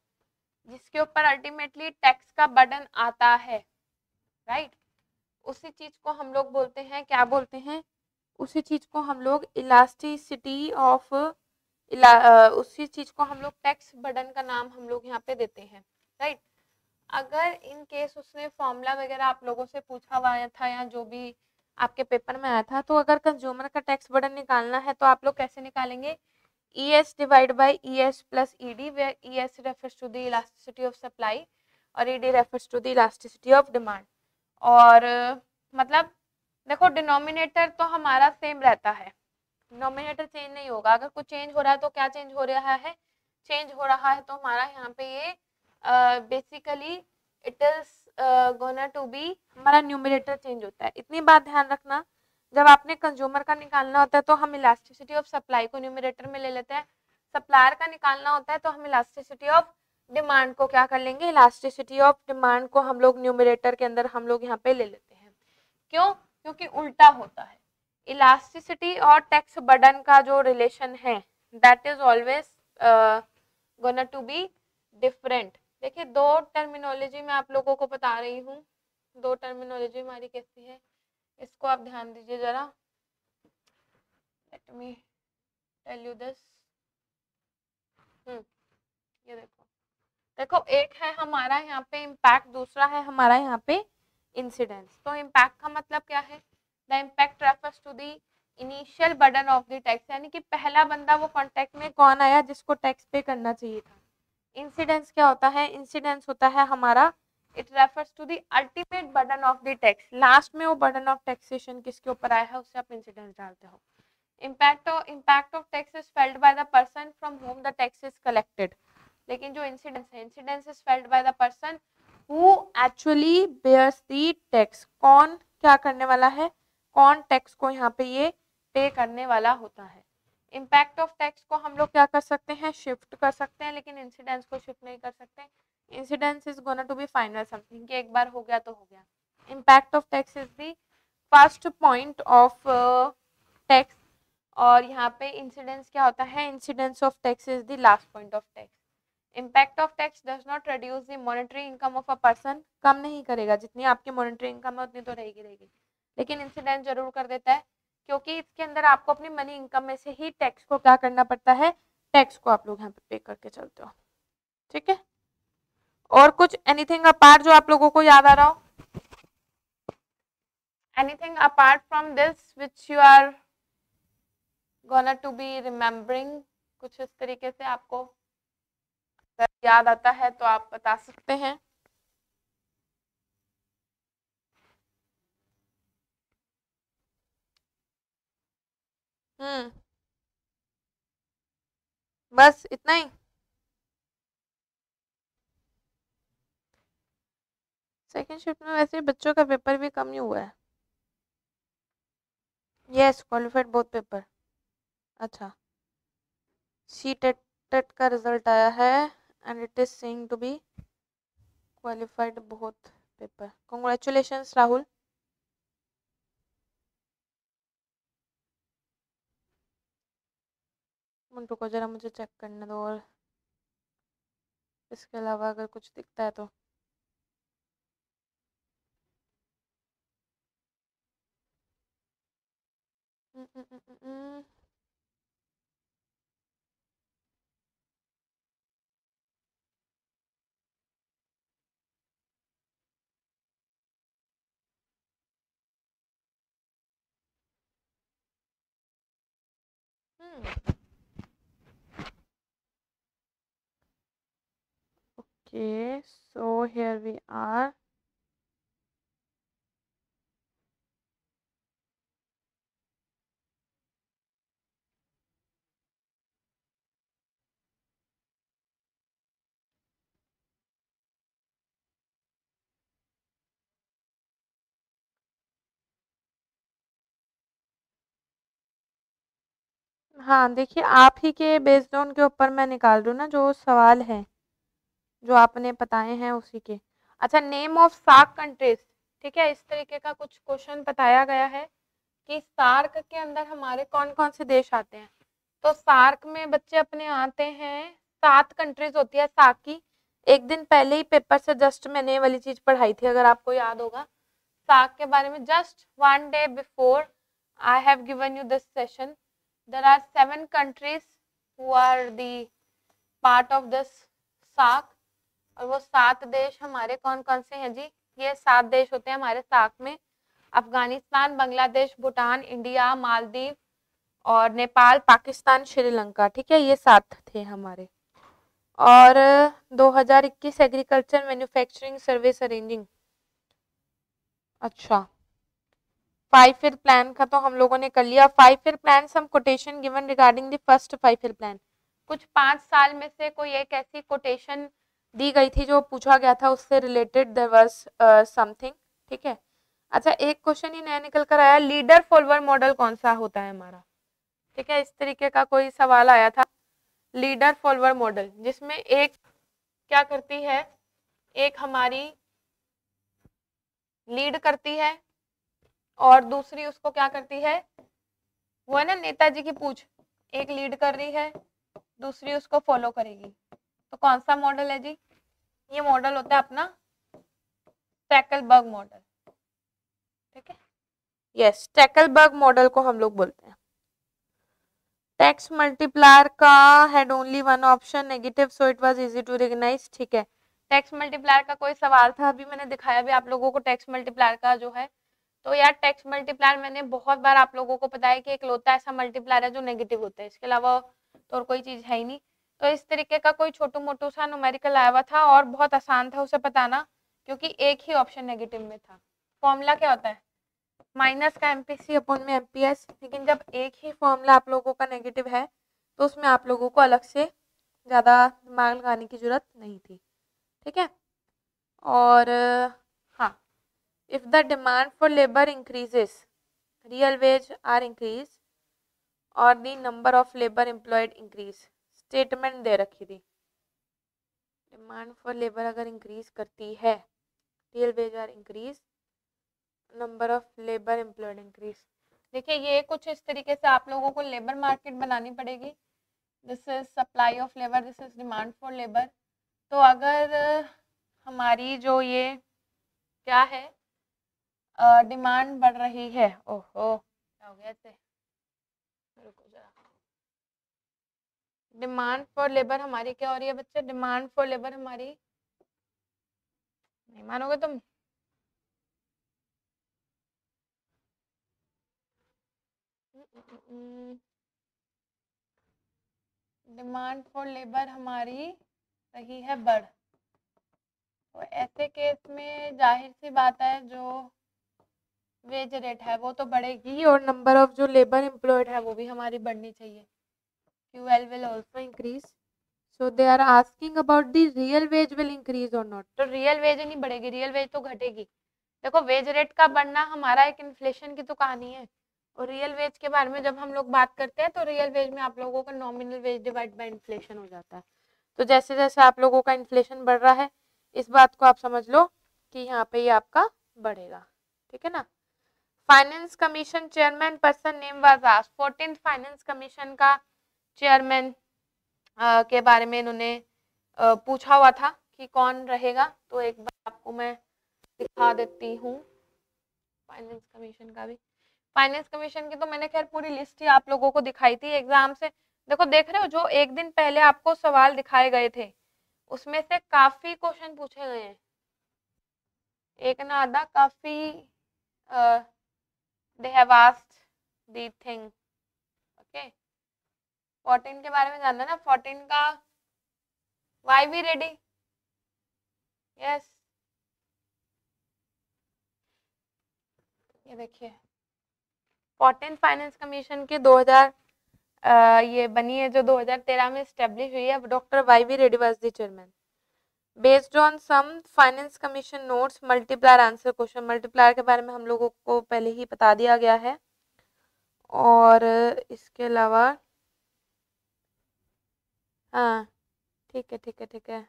जिसके ऊपर अल्टीमेटली टैक्स का बर्डन आता है, राइट, उसी चीज को हम लोग बोलते हैं, क्या बोलते हैं, उसी चीज को हम लोग इलास्टिसिटी ऑफ उसी चीज को हम लोग टैक्स बर्डन का नाम हम लोग यहाँ पे देते हैं, राइट। अगर इन केस उसने फॉर्मूला वगैरह आप लोगों से पूछा हुआ था या जो भी आपके पेपर में आया था, तो अगर कंज्यूमर का टैक्स बर्डन निकालना है तो आप लोग कैसे निकालेंगे, ES divide by ES plus ED, where ES refers to the elasticity of supply और ED refers to the elasticity of demand. और मतलब देखो डिनोमिनेटर तो हमारा सेम रहता है, डिनोमिनेटर चेंज नहीं होगा। अगर कुछ चेंज हो रहा है तो क्या चेंज हो रहा है, चेंज हो रहा है तो हमारा यहाँ पे ये basically it is gonna to be, हमारा न्यूमरेटर चेंज होता है। इतनी बात ध्यान रखना, जब आपने कंज्यूमर का निकालना होता है तो हम इलास्टिसिटी ऑफ सप्लाई को न्यूमरेटर में ले लेते हैं, सप्लायर का निकालना होता है तो हम इलास्टिसिटी ऑफ डिमांड को क्या कर लेंगे, इलास्टिसिटी ऑफ डिमांड को हम लोग न्यूमरेटर के अंदर हम लोग यहाँ पे ले लेते हैं। क्यों, क्योंकि उल्टा होता है, इलास्टिसिटी और टैक्स बर्डन का जो रिलेशन है that is always gonna to be different. देखिए दो टर्मिनोलॉजी मैं आप लोगों को बता रही हूँ, दो टर्मिनोलॉजी हमारी कैसी है, इसको आप ध्यान दीजिए जरा। Let me tell you this. ये देखो, देखो एक है हमारा यहाँ पे इम्पैक्ट, दूसरा है हमारा यहाँ पे इंसिडेंस। तो इम्पैक्ट का मतलब क्या है? The impact refers to the initial burden of the tax, यानी कि पहला बंदा वो कॉन्टेक्ट में कौन आया जिसको टैक्स पे करना चाहिए था। इंसिडेंस क्या होता है? इंसिडेंस होता है हमारा, it refers to the ultimate burden of the tax, last में वो बर्डन ऑफ टैक्सेशन किसके ऊपर आया है उससे आप इंसिडेंस डालते हो। Impact of tax is felt by the person from whom the tax is collected. लेकिन जो इंसिडेंस है, incidence is felt by the person who actually bears the tax. कौन क्या करने वाला है, कौन टैक्स को यहाँ पे ये पे करने वाला होता है। इम्पैक्ट ऑफ टैक्स को हम लोग क्या कर सकते हैं, शिफ्ट कर सकते हैं, लेकिन इंसिडेंस को शिफ्ट नहीं कर सकते। Incidence is gonna to be final something कि एक बार हो गया तो हो गया। Impact of tax is the first point of tax, और यहाँ पे इंसिडेंस क्या होता है, incidence of tax is the last point of tax. Impact of tax does not reduce the monetary income of a person, कम नहीं करेगा, जितनी आपकी मॉनेटरी इनकम है उतनी तो रहेगी, लेकिन इंसिडेंस जरूर कर देता है, क्योंकि इसके अंदर आपको अपनी मनी इनकम में से ही टैक्स को क्या करना पड़ता है, टैक्स को आप लोग यहाँ पे पे करके चलते हो। ठीक है, और कुछ एनीथिंग अपार्ट जो आप लोगों को याद आ रहा हो, anything apart from this which you are gonna to be remembering, कुछ इस तरीके से आपको अगर याद आता है तो आप बता सकते हैं। बस इतना ही। सेकेंड शिफ्ट में वैसे बच्चों का पेपर भी कम ही हुआ है। Yes, qualified both paper. अच्छा, सी टेट का रिजल्ट आया है and it is saying to be qualified both paper. Congratulations Rahul. रुको जरा मुझे चेक करने दो, और इसके अलावा अगर कुछ दिखता है तो। Okay, so here we are. हाँ देखिए, आप ही के बेस्ड ऑन के ऊपर मैं निकाल रही हूँ ना जो सवाल है, जो आपने बताए हैं उसी के। अच्छा, नेम ऑफ सार्क कंट्रीज, ठीक है, इस तरीके का कुछ क्वेश्चन बताया गया है कि सार्क के अंदर हमारे कौन कौन से देश आते हैं। तो सार्क में बच्चे अपने आते हैं, 7 कंट्रीज होती है सार्क की। एक दिन पहले ही पेपर से जस्ट मैंने ये वाली चीज पढ़ाई थी, अगर आपको याद होगा, सार्क के बारे में। Just 1 day before I have given you this session, there are 7 countries who are the part of this SAARC, और वो 7 देश हमारे कौन कौन से हैं जी? ये 7 देश होते हैं हमारे सार्क में, अफगानिस्तान, बांग्लादेश, भूटान, इंडिया, मालदीव और नेपाल, पाकिस्तान, श्रीलंका। ठीक है, ये 7 थे हमारे। और 2021 एग्रीकल्चर मैन्युफैक्चरिंग सर्विस अरेंजिंग। अच्छा, 5 ईयर प्लान का तो हम लोगों ने कर लिया। 5 year plan, some quotation given regarding the first 5 year plan. कुछ 5 साल में से कोई एक ऐसी कोटेशन दी गई थी जो पूछा गया था, उससे रिलेटेड देयर वाज समथिंग। ठीक है, अच्छा एक क्वेश्चन ही नया निकल कर आया, लीडर फॉलोअर मॉडल कौन सा होता है हमारा? ठीक है, इस तरीके का कोई सवाल आया था, लीडर फॉलोअर मॉडल, जिसमें एक क्या करती है, एक हमारी लीड करती है और दूसरी उसको क्या करती है, वो है ना नेताजी की पूछ, एक लीड कर रही है, दूसरी उसको फॉलो करेगी। तो कौन सा मॉडल है जी? ये मॉडल होता है अपना टैकलबर्ग मॉडल। ठीक है, यस, टैकलबर्ग मॉडल को हम लोग बोलते हैं। टैक्स मल्टीप्लायर का had only one option negative, so it was easy to recognise. ठीक है, टैक्स मल्टीप्लायर का कोई सवाल था, अभी मैंने दिखाया भी आप लोगों को टैक्स मल्टीप्लायर का जो है। तो यार टैक्स मल्टीप्लायर मैंने बहुत बार आप लोगों को बताया कि इकलौता ऐसा मल्टीप्लायर है जो नेगेटिव होता है, इसके अलावा तो और कोई चीज है ही नहीं। तो इस तरीके का कोई छोटू मोटू सा न्यूमेरिकल आया हुआ था और बहुत आसान था उसे बताना, क्योंकि एक ही ऑप्शन नेगेटिव में था। फॉर्मूला क्या होता है, माइनस का एमपीसी अपॉन में एमपीएस, लेकिन जब एक ही फॉर्मूला आप लोगों का नेगेटिव है तो उसमें आप लोगों को अलग से ज़्यादा दिमाग लगाने की जरूरत नहीं थी। ठीक है, और हाँ, if the demand for labour increases real wage are increase और the number of labour employed increase, statement दे रखी थी। डिमांड फॉर लेबर अगर इंक्रीज करती है, real wage are increase, number of labour employed increase. देखिए ये कुछ इस तरीके से आप लोगों को लेबर मार्केट बनानी पड़ेगी। This is supply of labour, this is demand for labour. तो अगर हमारी जो ये क्या है डिमांड बढ़ रही है, ओहो क्या हो गया इसे, रुको जरा, डिमांड फॉर लेबर हमारी क्या हो रही है बच्चे, डिमांड फॉर लेबर हमारी, नहीं मानोगे तुम, डिमांड फॉर लेबर हमारी रही है बढ़। तो ऐसे केस में जाहिर सी बात है जो वेज रेट है वो तो बढ़ेगी और नंबर ऑफ जो लेबर एम्प्लॉयड है वो भी हमारी बढ़नी चाहिए। QL will also increase. So they are asking about the real wage will increase or not. तो रियल वेज नहीं बढ़ेगी, रियल वेज तो घटेगी। देखो वेज रेट का बढ़ना हमारा एक इन्फ्लेशन की तो कहानी है, और रियल वेज के बारे में जब हम लोग बात करते हैं तो रियल वेज में आप लोगों का nominal wage divide by inflation हो जाता है। तो जैसे जैसे आप लोगों का इन्फ्लेशन बढ़ रहा है, इस बात को आप समझ लो कि यहाँ पे ये आपका बढ़ेगा। ठीक है ना। Finance commission chairman person name was asked, 14th finance commission का चेयरमैन के बारे में इन्होंने पूछा हुआ था कि कौन रहेगा। तो एक बार आपको मैं दिखा देती हूँ फाइनेंस कमीशन का भी। फाइनेंस कमीशन की तो मैंने खैर पूरी लिस्ट ही आप लोगों को दिखाई थी एग्जाम से। देखो देख रहे हो जो एक दिन पहले आपको सवाल दिखाए गए थे उसमें से काफी क्वेश्चन पूछे गए हैं, एक ना आधा, काफी they have asked the thing. Okay, 14 के बारे में जानना ना, 14 का why we ready, yes, ये देखिए 14 फाइनेंस कमीशन के 2000 ये बनी है जो 2013 में स्टेब्लिश हुई है। Doctor Y V Reddy was the chairman. Based on some finance commission notes multiplier answer question, multiplier के बारे में हम लोगों को पहले ही बता दिया गया है। और इसके अलावा हाँ ठीक है ठीक है ठीक है,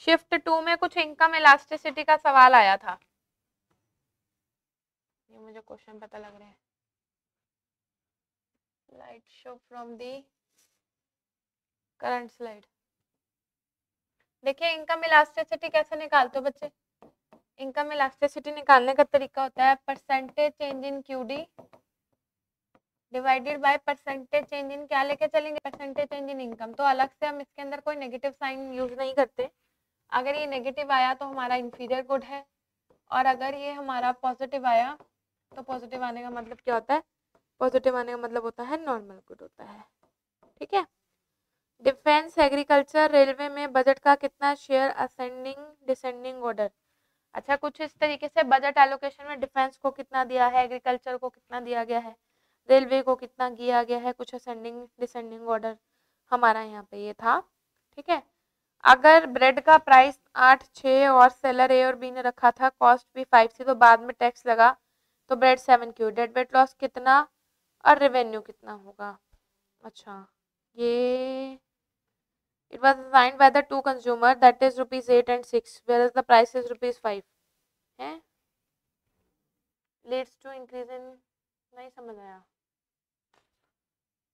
शिफ्ट 2 में कुछ इनकम इलास्टिसिटी का सवाल आया था, ये मुझे क्वेश्चन पता लग रहा है। Light show from the current slide. देखिए इनकम इलास्टिसिटी कैसे निकालते हो बच्चे, इनकम इलास्टिसिटी निकालने का तरीका होता है percentage change in QD divided by percentage change in, क्या लेके चलेंगे, परसेंटेज चेंज इन इनकम। तो अलग से हम इसके अंदर कोई नेगेटिव साइन यूज नहीं करते। अगर ये नेगेटिव आया तो हमारा इंफीरियर गुड है, और अगर ये हमारा पॉजिटिव आया तो पॉजिटिव आने का मतलब क्या होता है, पॉजिटिव आने का मतलब होता है नॉर्मल गुड होता है। ठीक है। डिफेंस, एग्रीकल्चर, रेलवे में बजट का कितना शेयर असेंडिंग डिसेंडिंग ऑर्डर। अच्छा कुछ इस तरीके से बजट एलोकेशन में डिफेंस को कितना दिया है, एग्रीकल्चर को कितना दिया गया है, रेलवे को कितना दिया गया है, कुछ असेंडिंग डिसेंडिंग ऑर्डर हमारा यहाँ पे ये था। ठीक है। अगर ब्रेड का प्राइस 8, 6 और सेलर ए और बी ने रखा था, कॉस्ट भी 5 थी, तो बाद में टैक्स लगा तो ब्रेड 7 क्यों, डेट वेट लॉस कितना और रेवेन्यू कितना होगा। अच्छा ये it was assigned by the two consumer that is rupees 8 and 6 whereas the price is rupees 5 है, leads to increase in, नहीं समझ आया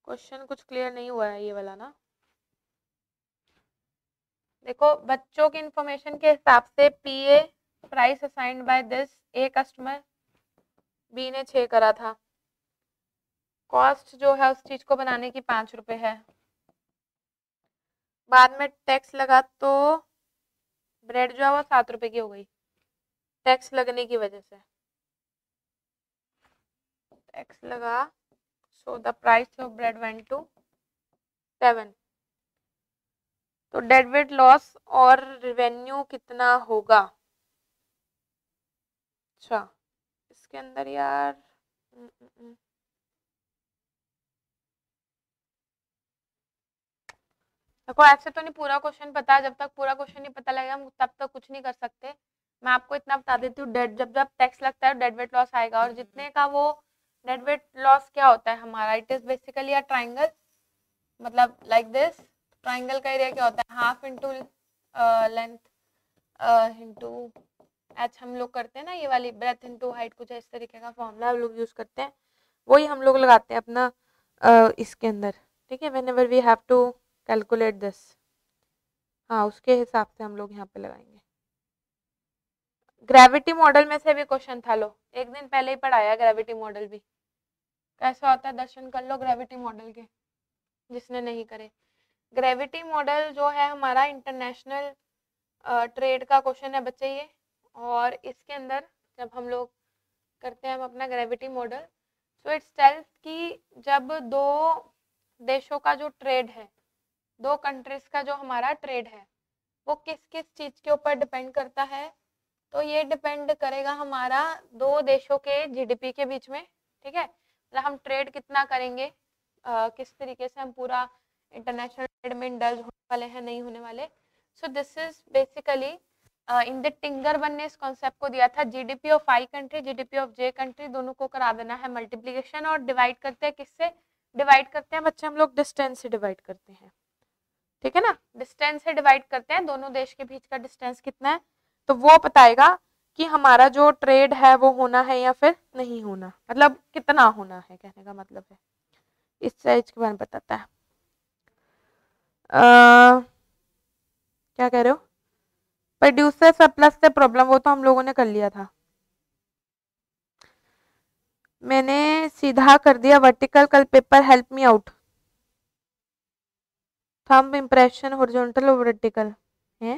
क्वेश्चन, कुछ क्लियर नहीं हुआ है ये वाला ना। देखो बच्चों की इंफॉर्मेशन के हिसाब से PA price assigned by this, a customer, B ने 6 करा था, कॉस्ट जो है उस चीज को बनाने की 5 रुपए है, बाद में टैक्स लगा तो ब्रेड जो है वो 7 रुपए की हो गई, टैक्स लगने की वजह से टैक्स लगा, so the price of bread went to 7। तो डेबिट लॉस और रेवेन्यू कितना होगा? अच्छा इसके अंदर यार देखो ऐसे तो नहीं पूरा क्वेश्चन पता है, जब तक पूरा क्वेश्चन नहीं पता लगेगा हम तब तक कुछ नहीं कर सकते। मैं आपको इतना बता देती हूँ, डेट जब जब टैक्स लगता है डेड वेट लॉस आएगा, और जितने का वो डेड वेट लॉस क्या होता है हमारा, it is basically a triangle, मतलब लाइक दिस। ट्राइंगल का एरिया क्या होता है, half into length into H हम लोग करते हैं ना, ये वाली ब्रेथ इंटू हाइट, कुछ इस तरीके का फॉर्मूला हम लोग यूज करते हैं, वही हम लोग लगाते हैं अपना इसके अंदर, ठीक है, whenever we have to calculate this. हाँ उसके हिसाब से हम लोग यहाँ पे लगाएंगे। ग्रेविटी मॉडल में से भी क्वेश्चन था, लो एक दिन पहले ही पढ़ाया ग्रेविटी मॉडल भी कैसा होता है, दर्शन कर लो ग्रेविटी मॉडल के जिसने नहीं करे। ग्रेविटी मॉडल जो है हमारा इंटरनेशनल ट्रेड का क्वेश्चन है बच्चे ये, और इसके अंदर जब हम लोग करते हैं हम अपना gravity model, so it's tells कि जब दो देशों का जो ट्रेड है, दो कंट्रीज का जो हमारा ट्रेड है वो किस किस चीज के ऊपर डिपेंड करता है, तो ये डिपेंड करेगा हमारा दो देशों के जीडीपी के बीच में, ठीक है, मतलब हम ट्रेड कितना करेंगे, किस तरीके से हम पूरा इंटरनेशनल ट्रेड में इंडल्ज होने वाले हैं नहीं होने वाले। So this is basically in the टिंगर वन ने इस कॉन्सेप्ट को दिया था, GDP of I country GDP of J country दोनों को करा देना है मल्टीप्लीकेशन, और डिवाइड करते हैं किससे डिवाइड करते हैं बच्चे, हम लोग डिस्टेंस से डिवाइड करते हैं, ठीक है ना, डिस्टेंस से डिवाइड करते हैं, दोनों देश के बीच का डिस्टेंस कितना है, तो वो बताएगा कि हमारा जो ट्रेड है वो होना है या फिर नहीं होना, मतलब कितना होना है, कहने का मतलब है इस चीज के बारे में बताता है। क्या कह रहे हो, प्रोड्यूसर सरप्लस से प्रॉब्लम, वो तो हम लोगों ने कर लिया था, मैंने सीधा कर दिया वर्टिकल, कल paper help me out, thumb impression horizontal और वर्टिकल है,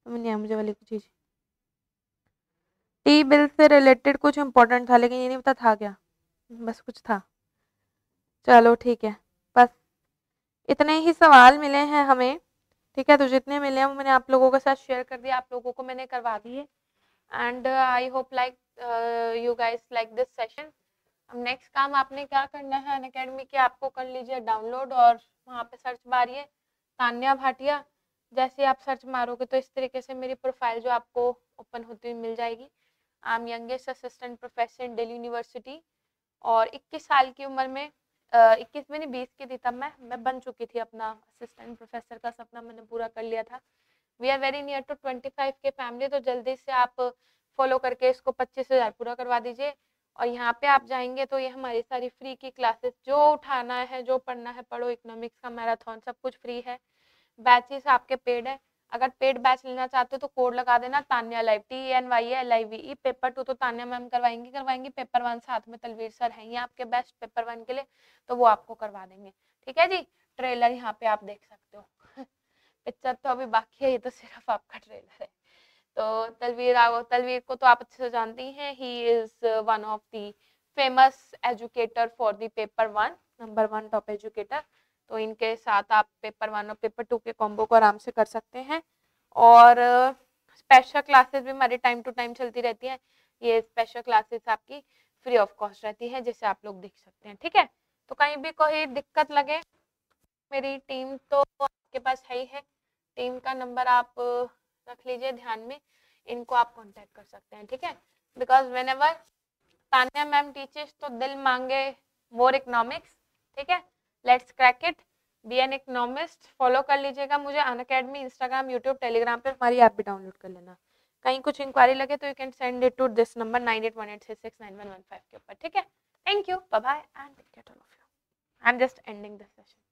समझ नहीं आया मुझे वाली चीज। टी बिल से रिलेटेड कुछ इंपॉर्टेंट था लेकिन ये नहीं पता था क्या, बस कुछ था, चलो ठीक है, बस इतने ही सवाल मिले हैं हमें, ठीक है, तो जितने मिले हैं वो मैंने आप लोगों के साथ शेयर कर दिया, आप लोगों को मैंने करवा दिए, and I hope like you guys like this session. अब नेक्स्ट काम आपने क्या करना है अनअकैडमी के, आपको कर लीजिए डाउनलोड, और वहाँ पे सर्च मारिए तान्या भाटिया, जैसे आप सर्च मारोगे तो इस तरीके से मेरी प्रोफाइल जो आपको ओपन होती हुई मिल जाएगी। I am youngest assistant professor in Delhi university, और 21 साल की उम्र में 21 में नहीं 20 की थी तब मैं बन चुकी थी, अपना असिस्टेंट प्रोफेसर का सपना मैंने पूरा कर लिया था। We are very near to 25 K family, तो जल्दी से आप फॉलो करके इसको 25,000 पूरा करवा दीजिए। और यहाँ पे आप जाएंगे तो ये हमारी सारी फ्री की क्लासेस, जो उठाना है जो पढ़ना है पढ़ो, इकोनॉमिक्स का मैराथन सब कुछ फ्री है, बैचेस आपके पेड है, अगर पेड बैच लेना चाहते हो तो कोड लगा देना तान्या लाइव, TANYALIVE। पेपर 2 तो तान्या मैम करवाएंगी, पेपर 1 साथ में तलवीर सर हैं ये आपके बेस्ट पेपर 1 के लिए, तो वो आपको करवा देंगे, ठीक है जी। ट्रेलर यहाँ पे आप देख सकते हो पिक्चर तो अभी बाकी है, ये तो सिर्फ आपका ट्रेलर है। तो तलवीर को तो आप अच्छे से जानती हैं, he is one of the famous educator for the paper 1, number 1 top educator, तो इनके साथ आप पेपर 1 और पेपर 2 के कॉम्बो को आराम से कर सकते हैं। और स्पेशल क्लासेस भी हमारी टाइम टू टाइम चलती रहती हैं, ये स्पेशल क्लासेस आपकी फ्री ऑफ कॉस्ट रहती है, जिसे आप लोग देख सकते हैं, ठीक है। तो कहीं भी कोई दिक्कत लगे, मेरी टीम तो आपके पास है ही है, टीम का नंबर आप रख लीजिए ध्यान में, इनको आप कांटेक्ट कर सकते हैं, ठीक है, because whenever Tanya ma'am teachers तो दिल मांगे मोर इकोनॉमिक्स, ठीक है, let's crack it, be an economist. Follow कर लीजिएगा मुझे अनअकैडमी, इंस्टाग्राम, यूट्यूब, टेलीग्राम पे, हमारी ऐप भी डाउनलोड कर लेना, कहीं कुछ इंक्वायरी लगे तो you can send it to this number 9818669115 के ऊपर, ठीक है। Thank you, bye bye and take care all of you. I am just ending this session.